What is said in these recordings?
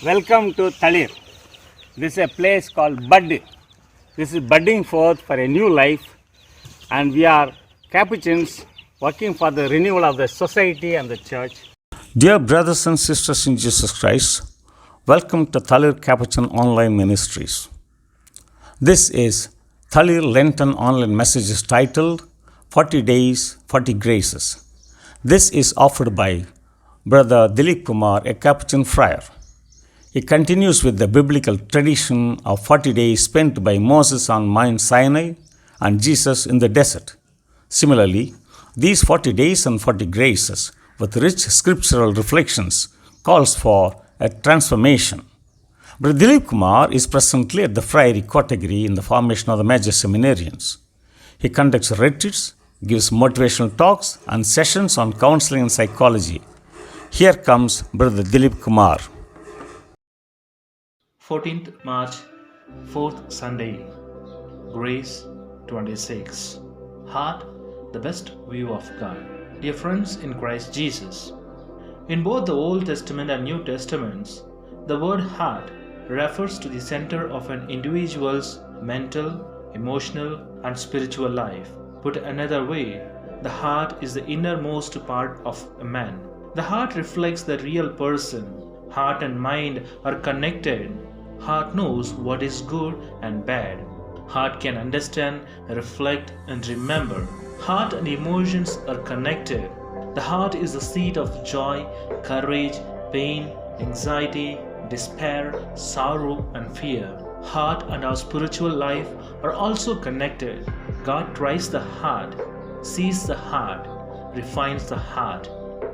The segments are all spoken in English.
Welcome to THALIR. This is a place called Bud. This is budding forth for a new life, and we are Capuchins working for the renewal of the society and the church. Dear brothers and sisters in Jesus Christ, welcome to THALIR Capuchin Online Ministries. This is THALIR Lenten online messages titled 40 Days, 40 Graces. This is offered by Brother Dilip Kumar, a Capuchin friar. It continues with the biblical tradition of 40 days spent by Moses on Mount Sinai and Jesus in the desert. Similarly, these 40 days and 40 graces with rich scriptural reflections calls for a transformation. Brother Dilip Kumar is presently at the friary category in the formation of the major seminarians. He conducts retreats, gives motivational talks and sessions on counseling and psychology. Here comes Brother Dilip Kumar. 14th March, 4th Sunday, Grace 26. Heart, the best view of God. Dear friends in Christ Jesus, in both the Old Testament and New Testaments, the word heart refers to the center of an individual's mental, emotional, and spiritual life. Put another way, the heart is the innermost part of a man. The heart reflects the real person. Heart and mind are connected. Heart knows what is good and bad. Heart can understand, reflect, and remember. Heart and emotions are connected. The heart is the seat of joy, courage, pain, anxiety, despair, sorrow, and fear. Heart and our spiritual life are also connected. God tries the heart, sees the heart, refines the heart,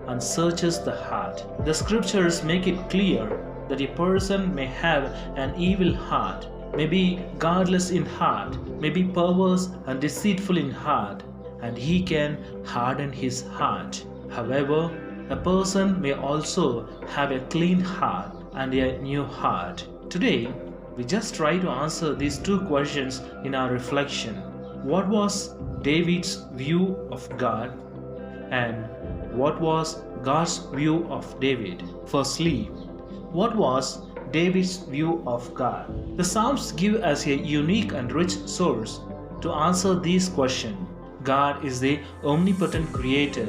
and searches the heart. The scriptures make it clear that a person may have an evil heart, may be godless in heart, may be perverse and deceitful in heart, and he can harden his heart. However, a person may also have a clean heart and a new heart. Today, we just try to answer these two questions in our reflection. What was David's view of God, and what was God's view of David? Firstly, what was David's view of God? The Psalms give us a unique and rich source to answer these questions. God is the omnipotent creator.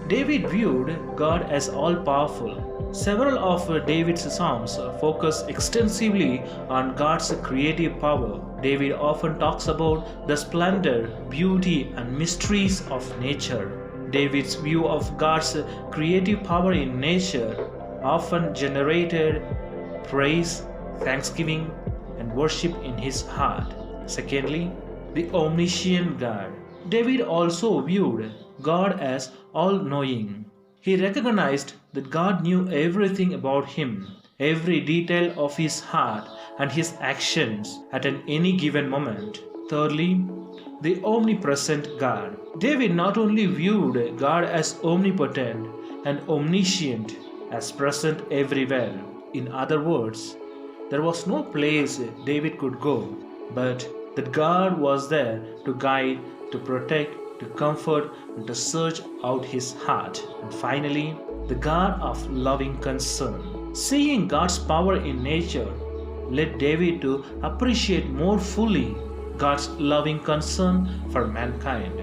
David viewed God as all-powerful. Several of David's Psalms focus extensively on God's creative power. David often talks about the splendor, beauty, and mysteries of nature. David's view of God's creative power in nature often generated praise, thanksgiving, and worship in his heart. Secondly, the omniscient God. David also viewed God as all-knowing. He recognized that God knew everything about him, every detail of his heart and his actions at any given moment. Thirdly, the omnipresent God. David not only viewed God as omnipotent and omniscient, as present everywhere. In other words, there was no place David could go, but that God was there to guide, to protect, to comfort, and to search out his heart. And finally, the God of loving concern. Seeing God's power in nature led David to appreciate more fully God's loving concern for mankind.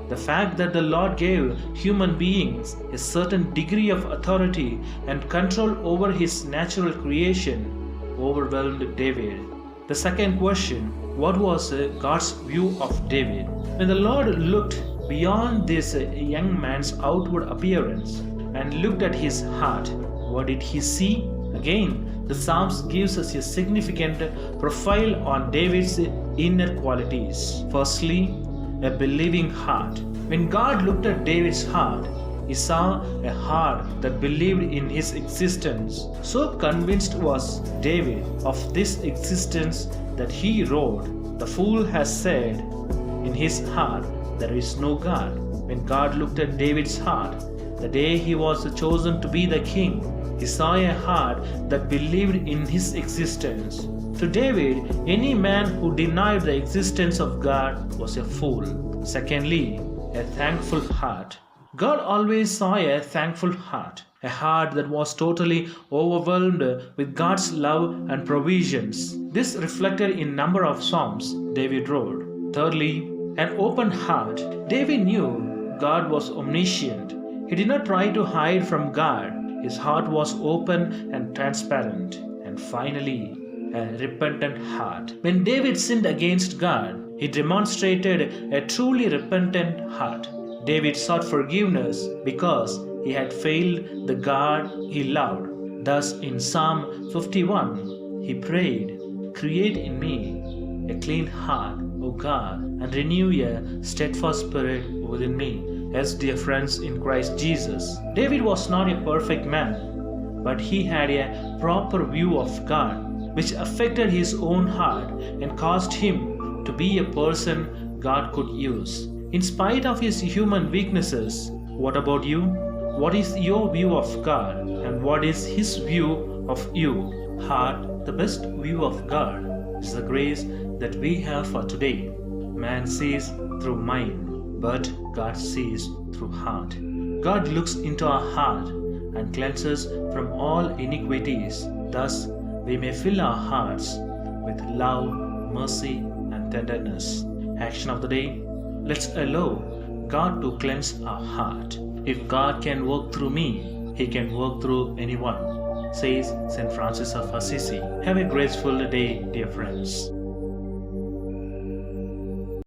The fact that the Lord gave human beings a certain degree of authority and control over his natural creation overwhelmed David. The second question, what was God's view of David? When the Lord looked beyond this young man's outward appearance and looked at his heart, what did he see? Again, the Psalms gives us a significant profile on David's inner qualities. Firstly, a believing heart. When God looked at David's heart, he saw a heart that believed in his existence. So convinced was David of this existence that he wrote, "The fool has said in his heart, there is no God." When God looked at David's heart, the day he was chosen to be the king, he saw a heart that believed in his existence. To David, any man who denied the existence of God was a fool. Secondly, a thankful heart. God always saw a thankful heart. a heart that was totally overwhelmed with God's love and provisions. This reflected in number of psalms David wrote. Thirdly, an open heart. David knew God was omniscient. He did not try to hide from God. His heart was open and transparent. And finally, a repentant heart. When David sinned against God, he demonstrated a truly repentant heart. David sought forgiveness because he had failed the God he loved. Thus, in Psalm 51, he prayed, "Create in me a clean heart, O God, and renew a steadfast spirit within me." Yes, dear friends in Christ Jesus, David was not a perfect man, but he had a proper view of God, which affected his own heart and caused him to be a person God could use. In spite of his human weaknesses, what about you? What is your view of God, and what is His view of you? Heart, the best view of God is the grace that we have for today. Man sees through mind, but God sees through heart. God looks into our heart and cleanses from all iniquities. Thus, we may fill our hearts with love, mercy, and tenderness. Action of the day: let's allow God to cleanse our heart. If God can work through me, He can work through anyone, says St. Francis of Assisi. Have a graceful day, dear friends.